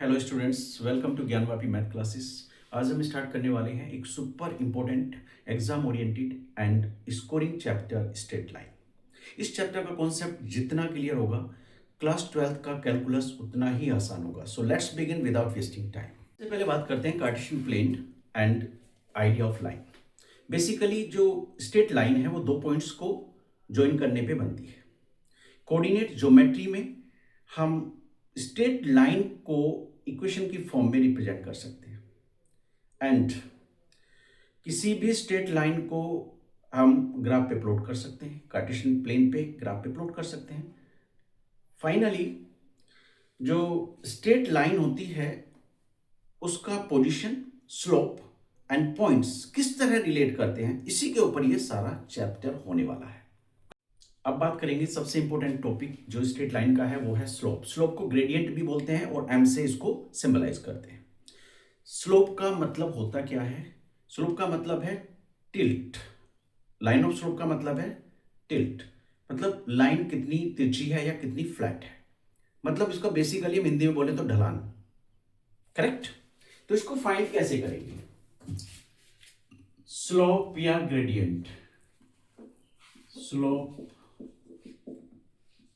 Hello students, welcome to Gyanvapi math classes. आज हम start करने वाले हैं एक super important exam oriented and scoring chapter straight line. इस चैप्टर का कॉन्सेप्ट जितना क्लियर होगा, क्लास 12th का कैलकुलस उतना ही आसान होगा। So let's begin without wasting time. सबसे पहले बात करते हैं Cartesian plane and idea of line. Basically जो स्ट्रेट लाइन है वो दो पॉइंट्स को ज्वाइन करने पे बनती है। कोऑर्डिनेट ज्योमेट्री में हम स्ट्रेट लाइन को इक्वेशन की फॉर्म में रिप्रेजेंट कर सकते हैं एंड किसी भी स्ट्रेट लाइन को हम ग्राफ पे प्लॉट कर सकते हैं, कार्टेशियन प्लेन पे ग्राफ पे प्लॉट कर सकते हैं। फाइनली जो स्ट्रेट लाइन होती है उसका पोजीशन, स्लोप एंड पॉइंट्स किस तरह रिलेट करते हैं, इसी के ऊपर ये सारा चैप्टर होने वाला है। अब बात करेंगे सबसे इंपॉर्टेंट टॉपिक जो स्ट्रेट लाइन का है, वो है स्लोप। स्लोप को ग्रेडियंट भी बोलते हैं और एम से इसको सिंबलाइज करते हैं। स्लोप का मतलब होता क्या है? स्लोप का मतलब है टिल्ट। लाइन ऑफ स्लोप का मतलब है टिल्ट, मतलब लाइन कितनी तिरछी है या कितनी फ्लैट है। मतलब इसका बेसिकली हम हिंदी में बोले तो ढलान। करेक्ट? तो इसको फाइंड कैसे करेंगे? स्लोप या ग्रेडियंट, स्लोप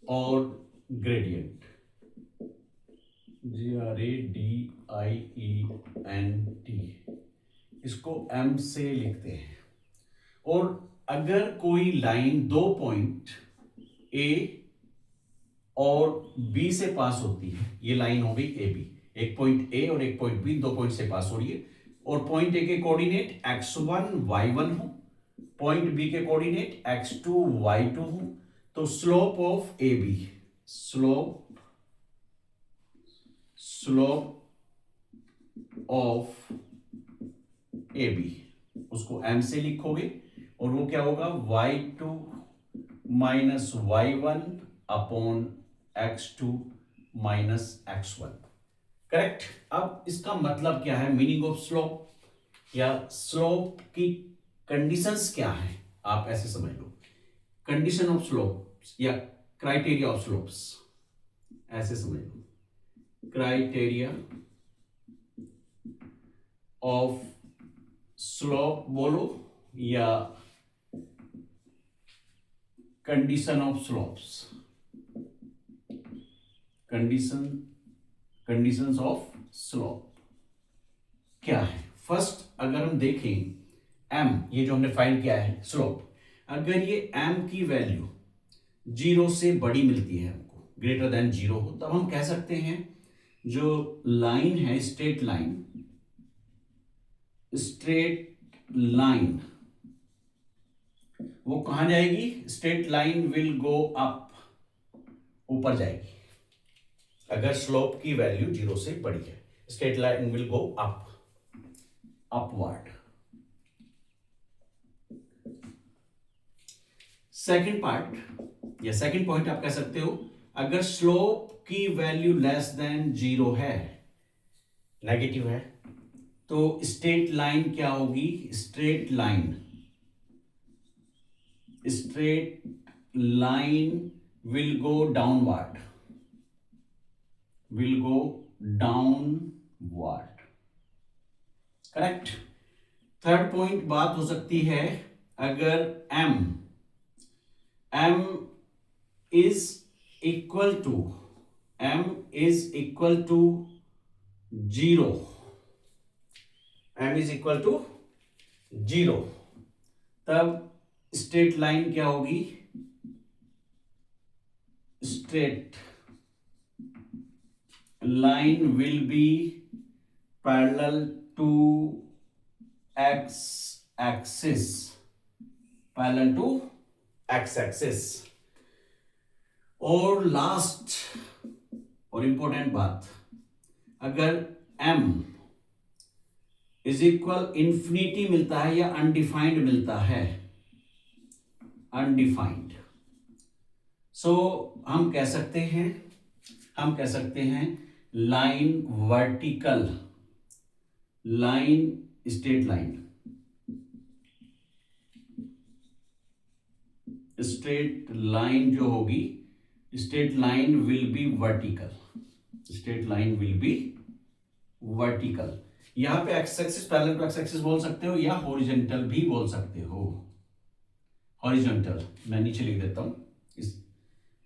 और ग्रेडियंट, GRADIENT, इसको M से लिखते हैं। और अगर कोई लाइन दो पॉइंट A और B से पास होती है, ये लाइन हो गई AB, एक पॉइंट A और एक पॉइंट B, दो पॉइंट से पास हो रही है, और पॉइंट A के कोऑर्डिनेट x1 y1 हो, पॉइंट B के कोऑर्डिनेट x2 y2 हो, तो slope of AB, slope of AB, उसको M से लिखोगे और वो क्या होगा? y2 minus y1 upon x2 minus x1। Correct? अब इसका मतलब क्या है? मीनिंग ऑफ स्लोप या स्लोप की कंडीशंस क्या है, आप ऐसे समझ लो। कंडीशन ऑफ स्लोप या क्राइटेरिया ऑफ स्लोप्स, ऐसे समझ लो। क्राइटेरिया ऑफ स्लोप बोलो या condition of slopes, conditions of slope क्या है? फर्स्ट अगर हम देखें m, ये जो हमने फाइंड किया है स्लोप, अगर ये m की वैल्यू 0 से बड़ी मिलती है हमको, ग्रेटर देन 0 हो, तब हम कह सकते हैं जो लाइन है स्ट्रेट लाइन वो कहां जाएगी? Straight line will go up, ऊपर जाएगी। अगर स्लोप की वैल्यू 0 से बड़ी है, straight line will go up, upward. Second part या सेकेंड पॉइंट आप कह सकते हो, अगर स्लोप की वैल्यू लेस देन 0 है, नेगेटिव है, तो स्ट्रेट लाइन क्या होगी? Straight line will go downward, correct? Third point बात हो सकती है, अगर m is equal to 0, m is equal to 0, तब स्ट्रेट लाइन क्या होगी? Straight line will be parallel to x axis, और लास्ट और इंपॉर्टेंट बात, अगर m इज इक्वल इंफिनिटी मिलता है या अनडिफाइंड मिलता है, अनडिफाइंड, सो हम कह सकते हैं लाइन वर्टिकल, स्ट्रेट लाइन जो होगी, straight line will be vertical, vertical. यहां पे x axis parallel to x axis बोल सकते हो या हॉरिजॉन्टल भी बोल सकते हो। हॉरिजॉन्टल मैं नीचे लिख देता हूं,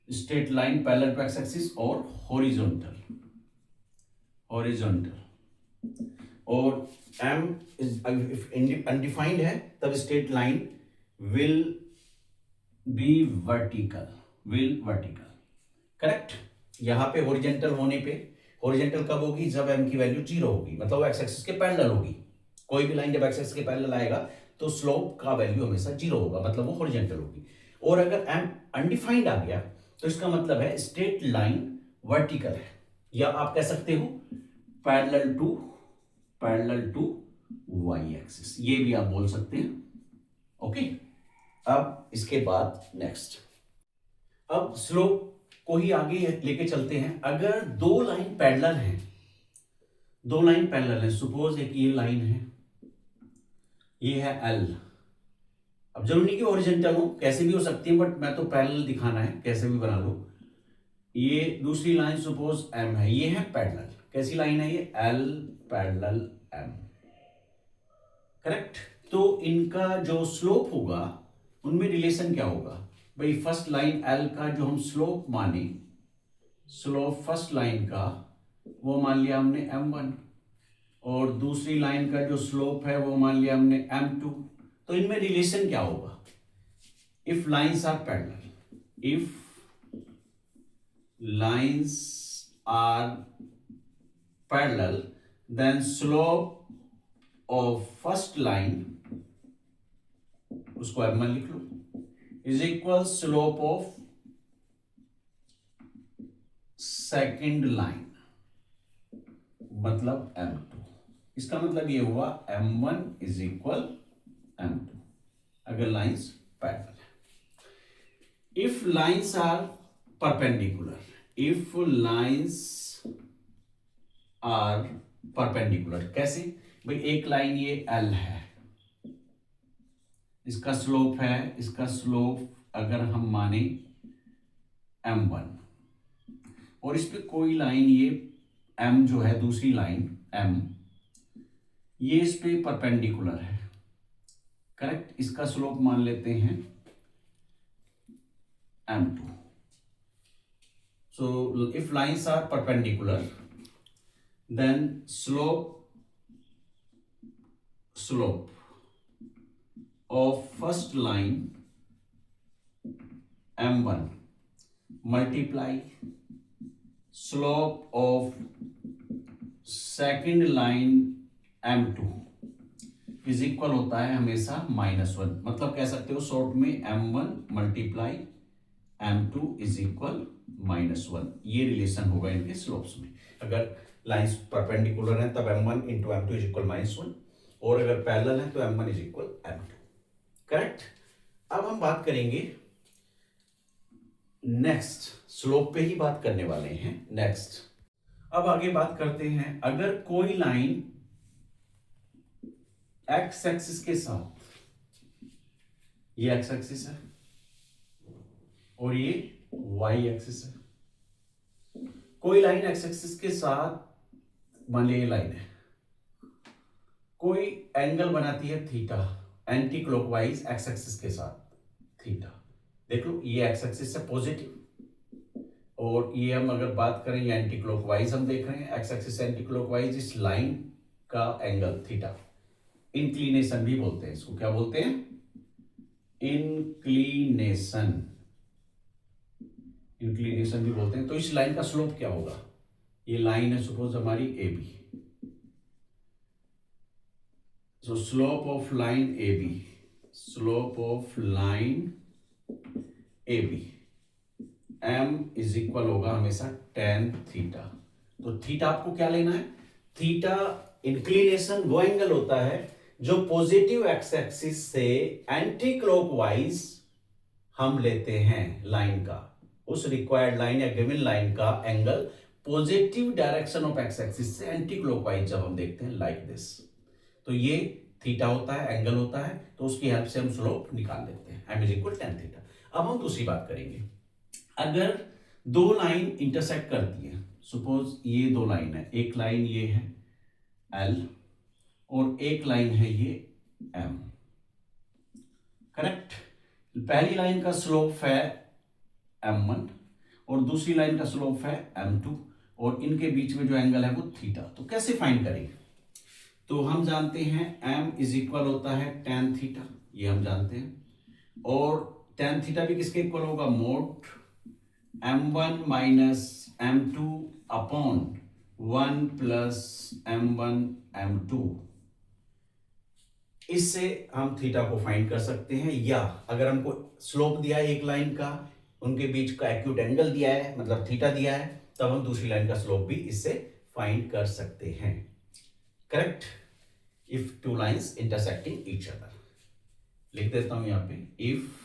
straight line parallel to x axis और हॉरिजॉन्टल। और एम इज अनडिफाइंड है तब straight line will be vertical. Correct. यहां पे हॉरिजॉन्टल होने पे, हॉरिजॉन्टल कब होगी, जब एम की वैल्यू 0 होगी, मतलब वो एक्स एक्सिस के पैरेलल होगी। कोई भी लाइन जब एक्स एक्सिस के पैरेलल आएगा तो स्लोप का वैल्यू हमेशा 0 होगा, मतलब वो हॉरिजॉन्टल होगी। और अगर एम अनडिफाइंड आ गया तो इसका मतलब है स्ट्रेट लाइन वर्टिकल है, या आप कह सकते हो पैरेलल टू वाई एक्सिस, ये भी आप बोल सकते हैं। ओके। अब इसके बाद नेक्स्ट, अब स्लोप को ही आगे लेके चलते हैं। अगर दो लाइन पैरेलल हैं, सपोज एक ये लाइन है, ये है एल। अब जरूरी नहीं कि हॉरिजॉन्टल हो, कैसे भी हो सकती है, बट मैं तो पैरेलल दिखाना है, कैसे भी बना लो। ये दूसरी लाइन सपोज एम है, ये है पैरेलल। कैसी लाइन है ये, एल पैरेलल एम। करेक्ट। तो इनका जो स्लोप होगा उनमें रिलेशन क्या होगा भाई, फर्स्ट लाइन एल का जो हम स्लोप माने, स्लोप फर्स्ट लाइन का वो मान लिया हमने m1, और दूसरी लाइन का जो स्लोप है वो मान लिया हमने m2। तो इनमें रिलेशन क्या होगा, if lines are parallel then slope of first line, उसको m1 लिख लो, is equal slope of second line, मतलब m2। इसका मतलब ये हुआ m1 इज इक्वल m2 अगर लाइंस पैरेलल है। इफ लाइंस आर परपेंडिकुलर, कैसे भाई, एक लाइन ये L है, इसका स्लोप है, इसका स्लोप अगर हम माने m1, और इस पे कोई लाइन ये m जो है, दूसरी लाइन m, ये इस पे परपेंडिकुलर है। करेक्ट। इसका स्लोप मान लेते हैं m2। So if lines are perpendicular then slope of first line m1 multiply slope of second line m2 is equal होता है हमेशा -1। मतलब कह सकते हो शॉर्ट में m1 multiply m2 is equal -1। ये रिलेशन होगा इनके स्लोप्स में। अगर लाइंस परपेंडिकुलर है तब m1 into m2 is equal -1, और अगर पैरेलल है तो m1 is equal m2। Correct. अब हम बात करेंगे नेक्स्ट, स्लोप पे ही बात करने वाले हैं नेक्स्ट। अब आगे बात करते हैं, अगर कोई लाइन एक्स एक्सिस के साथ, ये एक्स एक्सिस है और ये वाई एक्सिस है, कोई लाइन एक्स एक्सिस के साथ, मान लीजिए ये लाइन है, कोई एंगल बनाती है theta anti clockwise x axis के साथ थीटा। देख लो ये एक्स एक्सिस है पॉजिटिव, और ये हम अगर बात करें ये एंटी क्लॉकवाइज हम देख रहे हैं, एक्स एक्सिस एंटी क्लॉकवाइज, इस लाइन का एंगल थीटा। इंक्लिनेशन भी बोलते हैं इसको, क्या बोलते हैं, इंक्लिनेशन भी बोलते हैं। तो इस लाइन का स्लोप क्या होगा, ये लाइन है सपोज हमारी A B, so slope of line A B m is equal होगा हमेशा tan थीटा। तो थीटा आपको क्या लेना है, थीटा इंक्लिनेशन वो एंगल होता है जो पॉजिटिव एक्स एक्सिस से एंटी क्लॉकवाइज हम लेते हैं लाइन का, उस रिक्वायर्ड लाइन या गिवन लाइन का angle positive direction of x axis से एंटी क्लॉकवाइज जब हम देखते हैं लाइक दिस, तो ये थीटा होता है, एंगल होता है। तो उसकी हेल्प से हम स्लोप निकाल लेते हैं, m is equal tan theta. अब हम दूसरी बात करेंगे, अगर दो लाइन इंटरसेक्ट करती है, सपोज ये दो लाइन है, एक लाइन ये है L और एक लाइन है ये M। करेक्ट। पहली लाइन का स्लोप है M1 और दूसरी लाइन का स्लोप है M2 और इनके बीच में जो एंगल है वो थीटा। तो कैसे फाइंड करें? तो हम जानते हैं M इज इक्वल होता है tan थीटा, ये हम जानते हैं, और tan थीटा भी किसके इक्वल होगा? Mode M1 minus M2 upon 1 plus M1 M2। इससे हम थीटा को फाइंड कर सकते हैं, या अगर हमको स्लोप दिया है एक लाइन का, उनके बीच का एक्यूट एंगल दिया है, मतलब थीटा दिया है, तब हम दूसरी लाइन का स्लोप भी इससे फाइंड कर सकते हैं। Correct. If two lines intersecting each other, लिख देता हूं यहां पे, if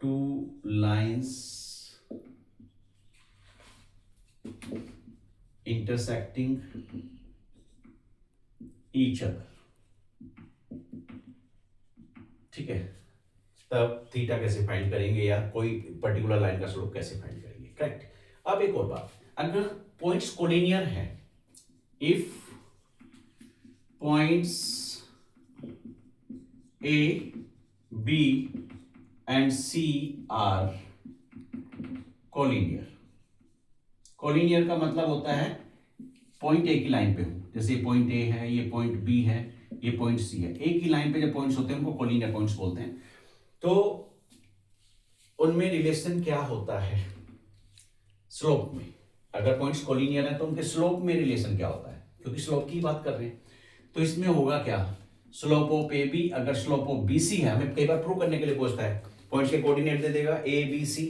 two lines intersecting each other, ठीक है, तब थीटा कैसे फाइंड करेंगे या कोई पर्टिकुलर लाइन का स्लोप कैसे फाइंड करेंगे। करेक्ट। अब एक और बात, अगर पॉइंट्स कोलिनियर है, if points A B and C are collinear. Collinear का मतलब होता है पॉइंट ए की लाइन पे हो, जैसे ये पॉइंट ए है, ये पॉइंट बी है, ये पॉइंट सी है, एक ही लाइन पे जब पॉइंट्स होते हैं उनको कोलिनियर पॉइंट्स बोलते हैं। तो उनमें रिलेशन क्या होता है? स्लोप में, अगर पॉइंट्स कोलिनियर है तो उनके स्लोप में रिलेशन क्या होता है, क्योंकि स्लोप की बात कर रहे हैं। तो इसमें होगा क्या? स्लोप ऑफ ए बी, अगर स्लोप ऑफ बी सी है, हमें कई बार प्रूव करने के लिए पूछता है, पॉइंट्स के कोऑर्डिनेट दे देगा ए बी सी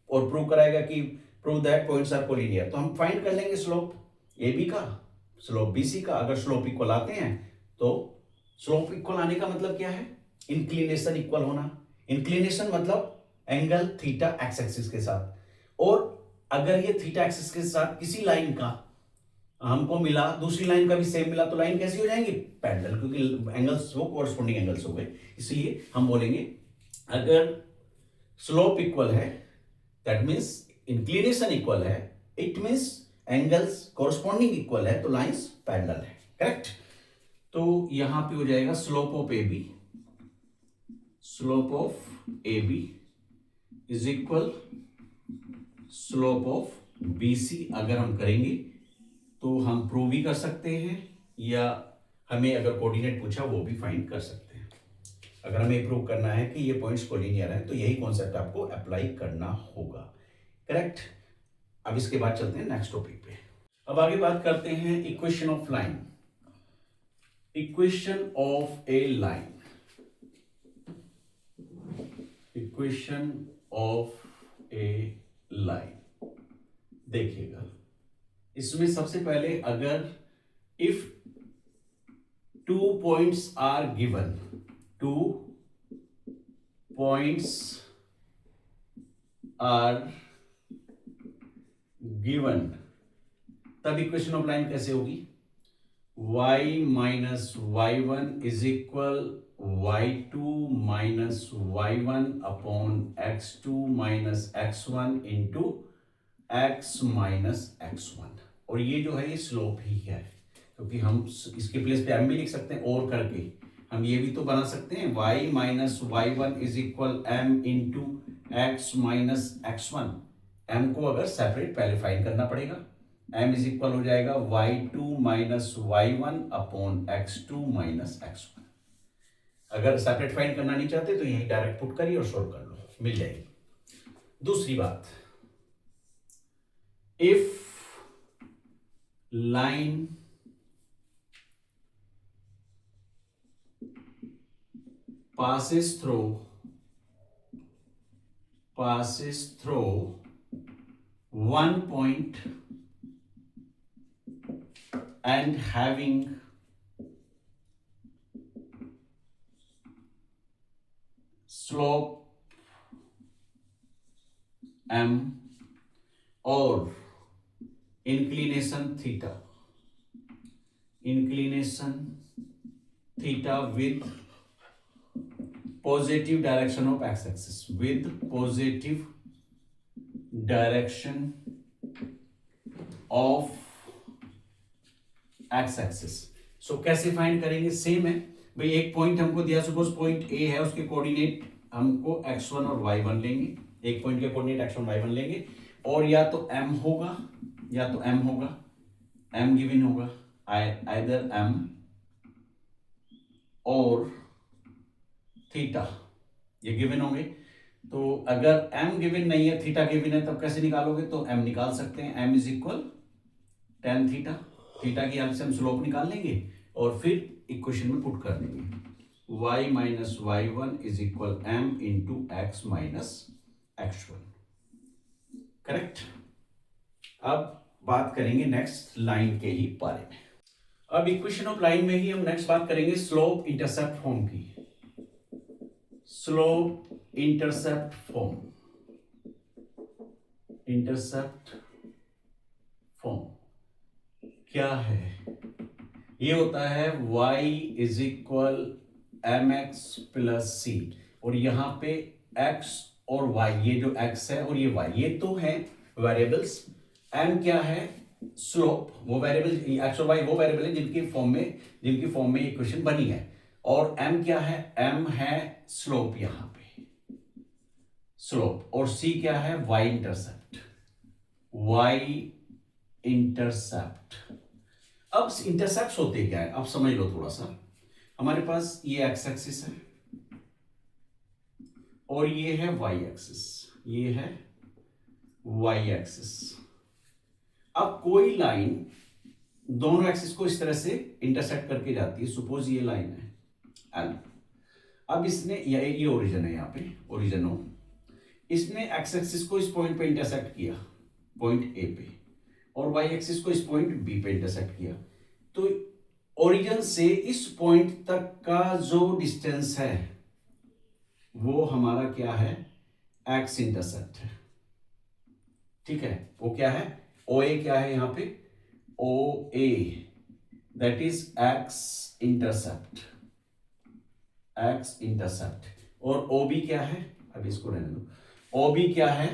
और प्रूव कराएगा कि prove that points are collinear, तो हम फाइंड कर लेंगे स्लोप ए बी का, स्लोप बी सी का। अगर स्लोप इक्वल आते हैं तो स्लोप इक्वल आने का मतलब क्या है? इंक्लिनेशन इक्वल होना। इंक्लिनेशन मतलब एंगल थीटा एक्स एक्सिस के साथ, और अगर ये थीटा एक्सिस के साथ किसी लाइन का हमको मिला, दूसरी लाइन का भी सेम मिला, तो लाइन कैसी हो जाएंगी? पैरेलल, क्योंकि एंगल्स वो कोरस्पोंडिंग एंगल्स हो गए। इसलिए हम बोलेंगे अगर स्लोप इक्वल है दैट मींस इंक्लिनेशन इक्वल है, it means angles corresponding equal है, तो लाइंस पैरेलल है। करेक्ट। तो यहां पे हो जाएगा slope of A B, slope of A B is equal slope of B C. अगर हम करेंगे तो हम प्रूव भी कर सकते हैं, या हमें अगर कोऑर्डिनेट पूछा वो भी फाइंड कर सकते हैं। अगर हमें प्रूव करना है कि ये पॉइंट्स कोलिनियर हैं तो यही कॉन्सेप्ट आपको अप्लाई करना होगा। करेक्ट। अब इसके बाद चलते हैं नेक्स्ट टॉपिक पे। अब आगे बात करते हैं equation of line. Equation of a line, equation of a line. देखिएगा, इसमें सबसे पहले अगर if two points are given, two points are given, तब इक्वेशन ऑफ लाइन कैसे होगी? y minus y one is equal y2 minus y one upon x2 minus x1 into x minus x1। और ये जो है ये स्लोप ही है, क्योंकि हम इसके प्लेस पे m भी लिख सकते हैं, और करके हम ये भी तो बना सकते हैं, y minus y one is equal m into x minus x1। m को अगर सेपरेट पहले फाइंड करना पड़ेगा, m इज इक्वल हो जाएगा y2 minus y one upon x2 minus x1। अगर सेपरेट फाइंड करना नहीं चाहते तो यही डायरेक्ट पुट करिए और सोल्व कर लो, मिल जाएगी। दूसरी बात, if line passes through one point and having slope m or inclination theta with positive direction of x-axis, with positive direction of x axis. So कैसे फाइंड करेंगे, सेम है भाई, एक पॉइंट हमको दिया, सपोज पॉइंट ए है, उसके coordinate हमको x1 और y1 लेंगे, एक पॉइंट के कोऑर्डिनेट x1 y1 लेंगे, और या तो m होगा या तो m होगा, m गिवन होगा, आइदर m और थीटा, ये गिवन होंगे। तो अगर m गिवन नहीं है, थीटा गिवन है, तब कैसे निकालोगे, तो m निकाल सकते हैं, m is equal tan theta, theta की हेल्प से हम स्लोप निकाल लेंगे और फिर इक्वेशन में पुट कर देंगे, y minus y one is equal m into x minus x1, correct. अब बात करेंगे नेक्स्ट लाइन के ही बारे में। अब इक्वेशन ऑफ लाइन में ही हम नेक्स्ट बात करेंगे स्लोप इंटरसेप्ट फॉर्म की। Slope intercept form, intercept form क्या है, ये होता है y is equal m x plus c, और यहां पे x और y, ये जो x है और ये y, ये तो है वेरिएबल्स, m क्या है स्लोप, वो वेरिएबल x और y वो वेरिएबल है जिनकी फॉर्म में इक्वेशन बनी है, और m क्या है, m है स्लोप यहां पे स्लोप, और c क्या है y इंटरसेप्ट, y इंटरसेप्ट। अब इंटरसेप्ट होते क्या है, अब समझ लो थोड़ा सा। हमारे पास ये एक्स एक्सिस है और ये है वाई एक्सिस, ये है वाई एक्सिस। अब कोई लाइन दोनों एक्सिस को इस तरह से इंटरसेक्ट करके जाती है, सपोज ये लाइन है एल, अब इसने ये ओरिजिन है, यहाँ पे ओरिजिन हो, इसने एक्स एक्सिस को इस पॉइंट पे इंटरसेक्ट किया, पॉइंट ए पे, और वाई एक्सिस को इस पॉइंट बी पे इंटरसेक्ट किया। तो ओरिजिन से इस पॉइंट तक का जो डिस्टेंस है वो हमारा क्या है, एक्स इंटरसेप्ट है, ठीक है। वो क्या है, ओ ए क्या है यहां पे, O A that is x intercept, x intercept, और ओ बी क्या है, अब इसको रहने दो, ओ बी क्या है,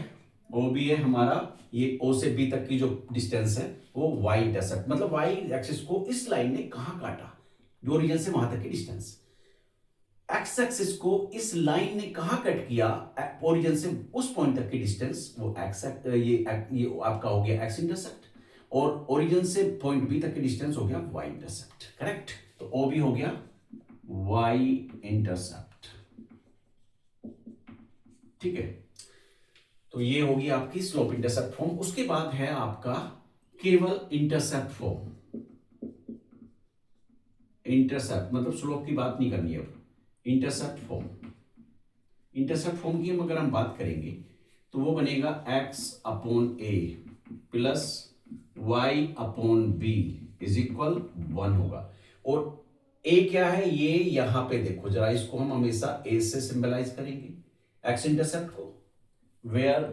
ओ बी है हमारा ये ओ से बी तक की जो डिस्टेंस है वो वाई इंटरसेप्ट, मतलब वाई एक्सिस को इस लाइन ने कहां काटा, जो ओरिजिन से वहां तक की डिस्टेंस, एक्स एक्सिस को इस लाइन ने कहां कट किया, ओरिजिन से उस पॉइंट तक की डिस्टेंस, वो एक्स ये आपका हो गया एक्स इंटरसेप्ट, और ओरिजिन से पॉइंट बी तक की डिस्टेंस हो गया वाई इंटरसेप्ट, करेक्ट। तो ओ बी हो गया वाई इंटरसेप्ट, ठीक है। तो ये होगी आपकी स्लोप इंटरसेप्ट फॉर्म। उसके बाद है आपका केवल इंटरसेप्ट फॉर्म, इंटरसेप्ट मतलब स्लोप की बात नहीं करनी है, अब इंटरसेप्ट फॉर्म, इंटरसेप्ट फॉर्म की अगर हम बात करेंगे तो वो बनेगा x upon a plus y upon b is equal 1 होगा, और a क्या है, ये यहां पे देखो जरा, इसको हम हमेशा a से सिंबलाइज करेंगे x इंटरसेप्ट को, where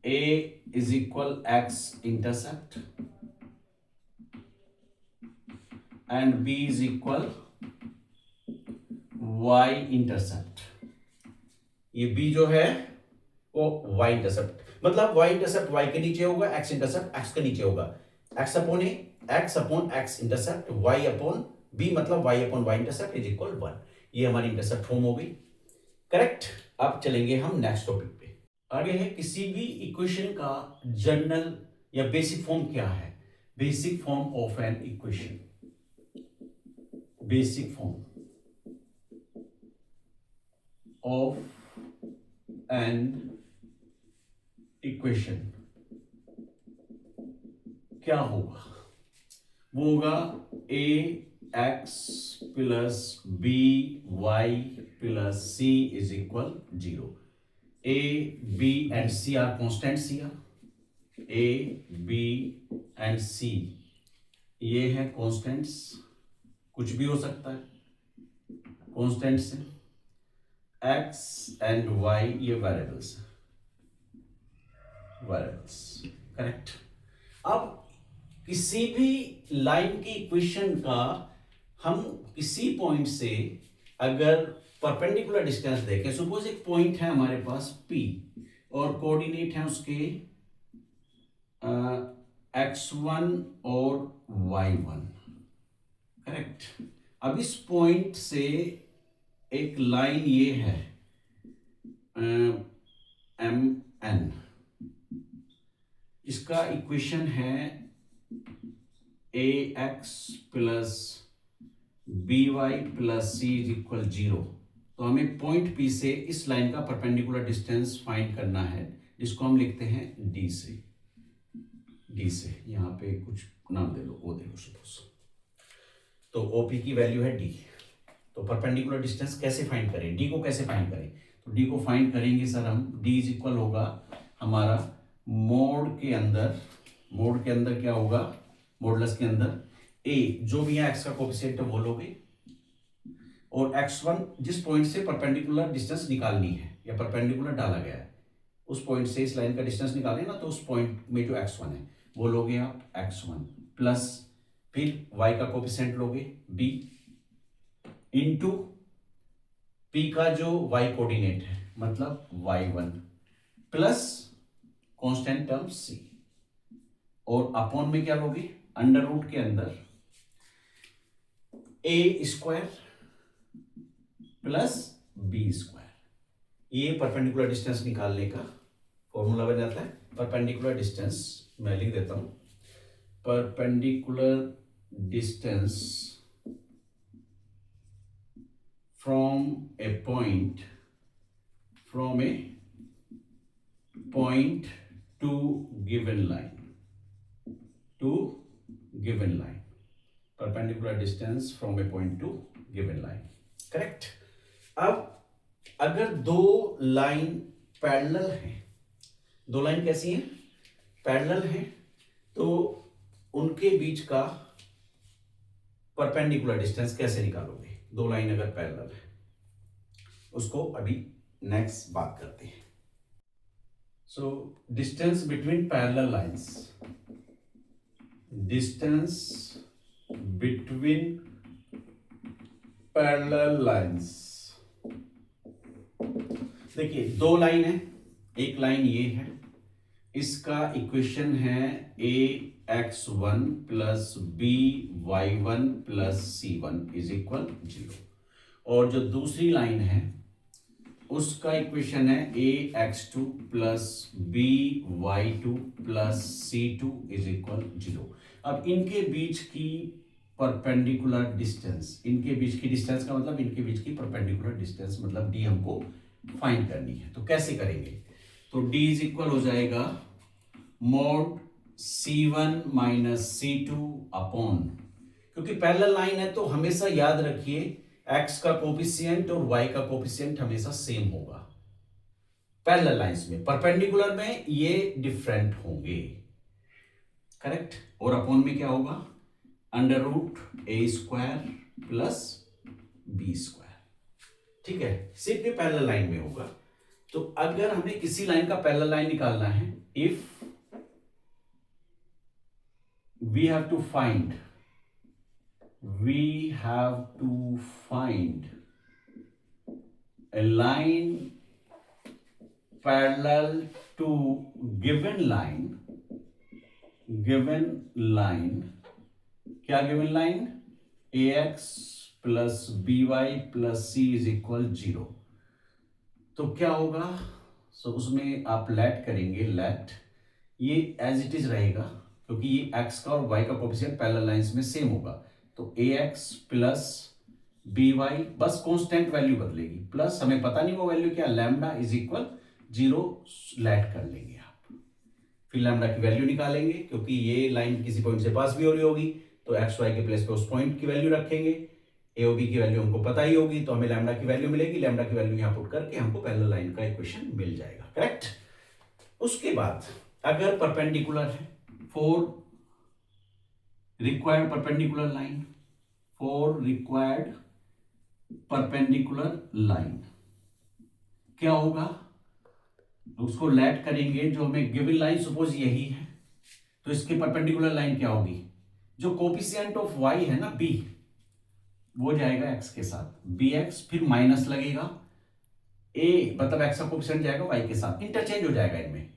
a is equal x intercept and b is equal y intercept. ये b जो है वो y इंटरसेप्ट, मतलब y इंटरसेप्ट y के नीचे होगा, x इंटरसेप्ट x के नीचे होगा, x upon a, x upon x intercept, y upon b मतलब y upon y intercept is equal 1। ये हमारी इंटरसेप्ट फॉर्म हो गई, करेक्ट। अब चलेंगे हम नेक्स्ट टॉपिक पे। आगे है किसी भी इक्वेशन का जनरल या बेसिक फॉर्म क्या है, basic form of an equation, basic form of an equation क्या होगा, वो होगा a x plus b y plus c is equal 0। a b and c are constants here, a b and c ये है constants, कुछ भी हो सकता है कॉन्स्टेंट्स है, x एंड y ये वेरिएबल्स, करेक्ट। अब किसी भी लाइन की इक्वेशन का हम किसी पॉइंट से अगर परपेंडिकुलर डिस्टेंस देखें, सपोज एक पॉइंट है हमारे पास P और कोऑर्डिनेट है उसके x1 और y1, करेक्ट। अब इस पॉइंट से एक लाइन ये है एम एन, इसका इक्वेशन है a x plus b y plus c is equal 0। तो हमें पॉइंट पी से इस लाइन का परपेंडिकुलर डिस्टेंस फाइंड करना है, जिसको हम लिखते हैं डी से। यहां पे कुछ नाम दे लो, वो दे लो सपोज। तो ओपी की वैल्यू है डी। तो परपेंडिकुलर डिस्टेंस कैसे फाइंड करें, डी को कैसे फाइंड करें? तो डी को फाइंड करेंगे सर हम, डी इज इक्वल होगा हमारा मोड के अंदर क्या होगा, मॉडुलस के अंदर ए, जो भी है एक्स का कोएफिशिएंट वो लोगे, और x1 जिस पॉइंट से परपेंडिकुलर डिस्टेंस निकालनी है या परपेंडिकुलर डाला गया है, उस पॉइंट से इस लाइन का डिस्टेंस निकालें ना, तो उस पॉइंट में जो x1 है वो लोगे आप x1 प्लस फिर y का कोएफिशिएंट लोगे b इंटू p का जो y कोऑर्डिनेट है मतलब y1 plus constant term c, और अपॉन में क्या लोगे, अंडर रूट के अंदर a square plus b square. ये परपेंडिकुलर डिस्टेंस निकालने का फॉर्मूला बन जाता है। परपेंडिकुलर डिस्टेंस मैं लिख देता हूं, perpendicular distance from A point two given line, perpendicular distance from A point two given line, correct. अब अगर दो लाइन पैरेलल हैं, दो लाइन कैसी हैं, पैरेलल हैं, तो उनके बीच का परपेंडिकुलर डिस्टेंस कैसे निकालोगे? दो लाइन अगर पैरेलल है, उसको अभी नेक्स्ट बात करते हैं। So distance between parallel lines, distance between parallel lines. देखिए दो लाइन है, एक लाइन ये है, इसका इक्वेशन है a x one plus b y one plus c one is equal 0, और जो दूसरी लाइन है उसका इक्वेशन है a x two plus b y two plus c two is equal 0। अब इनके बीच की परपेंडिकुलर डिस्टेंस, इनके बीच की डिस्टेंस का मतलब इनके बीच की परपेंडिकुलर डिस्टेंस मतलब डी हमको फाइंड करनी है। तो कैसे करेंगे? तो डी इज इक्वल हो जाएगा mode C1 minus C2 upon, क्योंकि पैरेलल लाइन है तो हमेशा याद रखिए x का कोफिशिएंट और y का कोफिशिएंट हमेशा सेम होगा पैरेलल लाइंस में। परपेंडिकुलर में ये डिफरेंट होंगे, करेक्ट। और अपॉन में क्या होगा, अंडर रूट ए स्क्वायर प्लस बी स्क्वायर, ठीक है। सिर्फ ये पैरेलल लाइन में होगा। तो अगर हमें किसी लाइन का पैरेलल लाइन निकालना है, if we have to find a line parallel to given line, क्या given line, ax plus b y plus c is equal 0। तो क्या होगा, सो उसमें आप लेट करेंगे, लेट ये एज इट इज रहेगा क्योंकि ये x का और y का कोफिशिएंट पैरेलल लाइंस में सेम होगा। तो ax प्लस बी वाई, बस कांस्टेंट वैल्यू बदलेगी, प्लस हमें पता नहीं वो वैल्यू क्या, लैम्डा इज इक्वल 0 लेट कर लेंगे आप। फिर लैम्डा की वैल्यू निकालेंगे, क्योंकि ये लाइन किसी पॉइंट से पास भी हो रही होगी तो एक्स वाई के प्लेस पे उस पॉइंट की वैल्यू रखेंगे। ए और बी की वैल्यू हमको पता ही होगी, तो हमें लैम्डा की वैल्यू मिलेगी। लैम्डा की वैल्यू यहां पुट करके हमको पैरेलल लाइन का इक्वेशन मिल जाएगा, करेक्ट। उसके बाद अगर परपेंडिकुलर है, फोर रिक्वायर्ड परपेंडिकुलर लाइन क्या होगा, उसको लेट करेंगे। जो हमें गिवन लाइन सपोज यही है, तो इसके परपेंडिकुलर लाइन क्या होगी, जो कोफिशिएंट ऑफ y है ना b, वो जाएगा x के साथ, bx, फिर माइनस लगेगा a, मतलब x का कोफिशिएंट जाएगा y के साथ, इंटरचेंज हो जाएगा इनमें।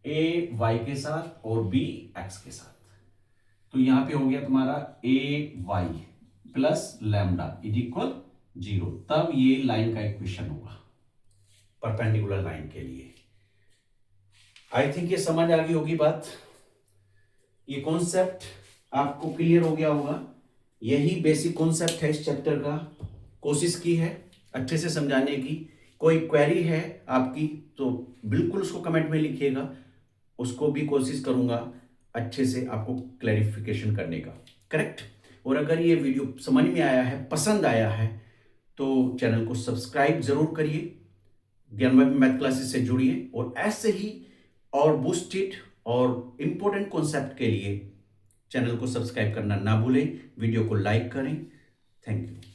ए वाई के साथ और बी एक्स के साथ। तो यहां पे हो गया तुम्हारा a y plus lambda is equal 0। तब ये लाइन का इक्वेशन होगा परपेंडिकुलर लाइन के लिए। आई थिंक ये समझ आ गई होगी बात। ये कॉन्सेप्ट आपको क्लियर हो गया होगा। यही बेसिक कॉन्सेप्ट है इस चैप्टर का। कोशिश की है अच्छे से समझाने की। कोई क्वेरी है आपकी तो बिल्कुल उसको कमेंट में लिखिएगा, उसको भी कोशिश करूंगा अच्छे से आपको क्लैरिफिकेशन करने का। करेक्ट। और अगर ये वीडियो समझ में आया है, पसंद आया है, तो चैनल को सब्सक्राइब जरूर करिए, ज्ञानवापी मैथ क्लासेस से जुड़िए और ऐसे ही और बूस्टेड और इम्पोर्टेंट कॉन्सेप्ट के लिए चैनल को सब्सक्राइब करना ना भूलें। वीडियो को लाइक करें। Thank you.